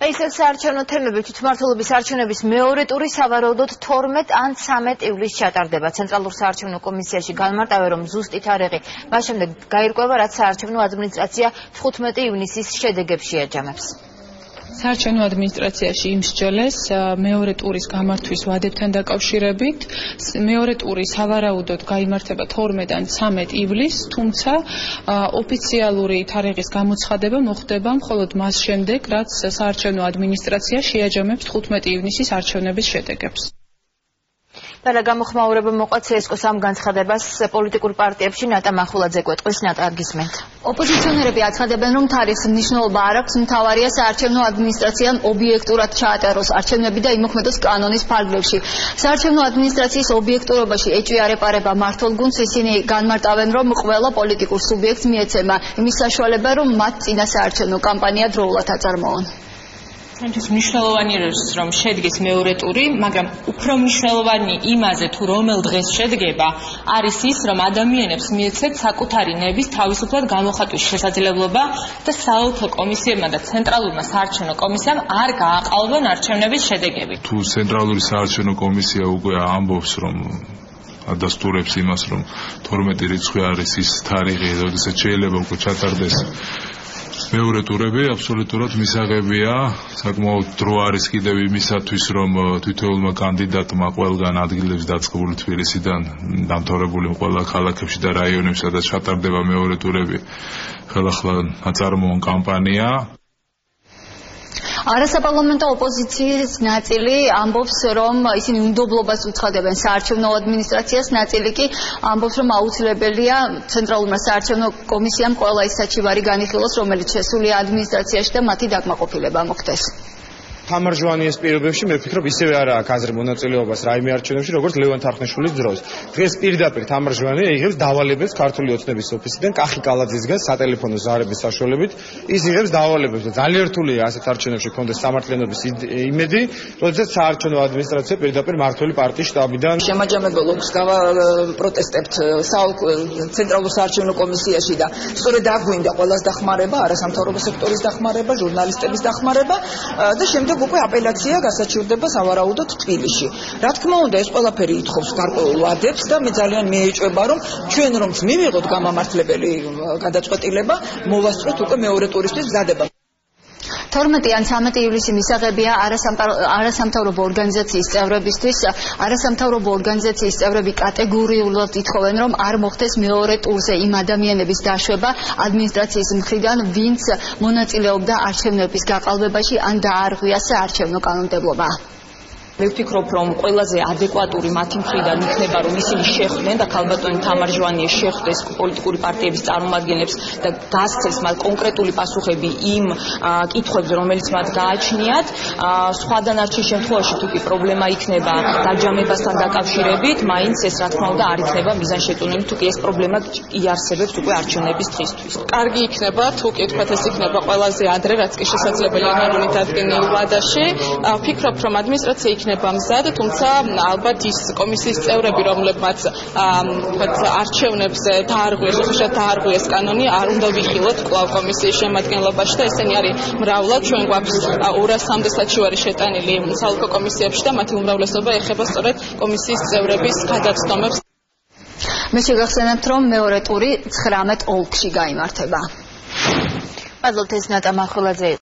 ეს საარჩევნო თემები თვითმმართველობის არჩევნების მეორე ტური სავარაუდოდ 12 ან 13 ივლისს ჩატარდება. ცენტრალურ საარჩევნო კომისიაში განმარტავენ, რომ ზუსტი თარიღი მას შემდეგ გაირკვევა, რაც საარჩევნო ადმინისტრაცია 15 ივნისის შედეგებს შეაჯამებს. საარჩევნო ადმინისტრაციაში იმსჯელეს მეორე ტურის გამართვის ვადებთან დაკავშირებით. მეორე ტური სავარაუდოდ გაიმართება 12 ან 13 ივლისს, თუმცა ოფიციალური თარიღის გამოცხადება მოხდება მხოლოდ მას შემდეგ, რაც საარჩევნო ადმინისტრაცია შეაჯამებს 15 ივნისის არჩევნების შედეგებს. და გამოხმაურება მოყვა CSKO-ს ამ განცხადებას პოლიტიკურ პარტიებში ნატა მახულაძე გვეტყვის. ნატა, გისმენთ. ოპოზიციონერები აცხადებენ, რომ თარიღის მნიშვნელობა არ აქვს, მთავარია საარჩევნო ადმინისტრაციამ ობიექტურად ჩაატაროს არჩევნები და იმოქმედოს კანონის ფარგლებში. საარჩევნო ადმინისტრაციის ობიექტურობაში ეჭვი არ ეპარება მმართველ გუნდს. ისინი განმარტავენ, რომ ყველა პოლიტიკურ სუბიექტს მიეცემა იმის საშუალება, რომ მათ წინა საარჩევნო კამპანია დროულად აწარმოონ. ჩვენთვის მნიშვნელოვანი არის, რომ შედგეს მეორე ტური, მაგრამ უფრო მნიშვნელოვანი იმაზე, თუ რომელ დღეს შედგება, არის ის, რომ ადამიანებს მიეცეთ საკუთარი ნების თავისუფლად გამოხატვის შესაძლებლობა და საელჩო კომისიებმა და ცენტრალურმა საარჩევნო კომისიამ არ გააყალბონ არჩევნების შედეგები. თუ ცენტრალური საარჩევნო კომისია უკვე ამბობს, რომ ადასტურებს იმას, რომ 12 რიცხვი არის ის თარიღი, როდესაც შეიძლება უკვე ჩატარდეს მეორე ტურები, აბსოლუტურად მისაღებია. საკმაოდ დრო არის კიდევ იმისათვის, რომ თითოეულმა კანდიდატმა ყველგან ადგილებს დაწყებული თბილისიდან დამთავრებული ყველა ქალაქებში და რაიონებში, სადაც ჩატარდება მეორე ტურები, ხელახლა აწარმოონ კამპანია. არასაპარლამენტო ოპოზიციის ნაწილი ამბობს, რომ ისინი უნდობლობას უცხადებენ საარჩევნო ადმინისტრაციას, ნაწილი კი ამბობს, რომ აუცილებელია ცენტრალურმა საარჩევნო კომისიამ ყველა ის საჩივარი განიხილოს, რომელიც შესულია ადმინისტრაციაში და მათი დაკმაყოფილება მოხდეს. თამარ ჟვანიეს პირობებში მე ვფიქრობ, ისევე არ აქვს აზრი მონაწილეობას რაიმე არჩევნებში, როგორც ლევან თარხნიშვილის დროს. დღეს პირდაპირ თამარ ჟვანია იღებს დავალებებს ქართული ოცნების ოფისიდან კახი კალაძისგან სატელეფონო ზარების საშუალებით. ის იღებს დავალებებს და ძალიან რთულია ასეთ არჩევნებში კონდეს სამართლიანობის იმედი, როდესაც საარჩევნო ადმინისტრაცია პირდაპირ მმართველი პარტიის შტაბიდან შემაჯამებელობს პროტესტებთ ცენტრალურ საარჩევნო კომისიაში და სწორედ აგვინდა ყველას დახმარება, არასამთავრობო სექტორის დახმარება, ჟურნალისტების დახმარება და შემდეგ უკვე აპელაცია გასაჩივრდება სავარაუდოდ თბილისში. რა თქმა უნდა, ეს ყველაფერი ითხოვს გარკვეულ ვადებს და მე ძალიან მეეჭვება, რომ ჩვენ რომც მივიღოთ გამამართლებელი გადაწყვეტილება, მოვასწროთ უკვე მეორე ტურისთვის მზადება. 12 ან 13 ივლისი მისაღებია არასამთავრობო ორგანიზაციის წევრებისთვის. არასამთავრობო ორგანიზაციის წევრები კატეგორიულად ითხოვენ, რომ არ მოხდეს მეორე ტურზე იმ ადამიანების დაშვება ადმინისტრაციის მხრიდან, ვინც მონაწილეობდა არჩევნების გაყალბებაში ან დაარღვია საარჩევნო კანონმდებლობა. მე ვფიქრობ, რომ ყველაზე ადეკვატური მათი მხრიდან იქნება, რომ ისინი შეხვდნენ და ქალბატონი თამარ ჟვანია შეხვდეს პოლიტიკური პარტიების წარმომადგენლებს და გასცეს მათ კონკრეტული პასუხები იმ კითხვებზე, რომელიც მათ გააჩნიათ. სხვა დანარჩენ შემთხვევაში თუ კი პრობლემა იქნება დაჯამებასთან დაკავშირებით, მაინც ეს რა თქმა უნდა არ იქნება მიზანშეწონილი, თუ კი ეს პრობლემა იარსებებს უკვე არჩევნების დღისთვის. კარგი იქნება, თუ კითხვათ ეს იქნება ყველაზე ადრე, რაც კი შესაძლებელია კანონით დადგენილ ვადაში. ვფიქრობ, რომ ადმინისტრაცია იქნება მზად, თუმცა ალბათ ის კომისიის წევრები, რომლებმაც არჩევნებს დაარღვიეს, ხშირად დაარღვიეს კანონი, არ უნდა ვიხილოთ კვლავ კომისიის შემადგენლობაში და ესენი არის მრავლად. ჩვენ გვაქვს 200-მდე საჩივარი შეტანილი საოლქო კომისიებში და მათი უმრავლესობა ეხება სწორედ კომისიის წევრების გადაცდომებს. მე შეგახსენებთ, რომ მეორე ტური 19 ოლქში გაიმართება. პაზლთეს ნატა მახულაძე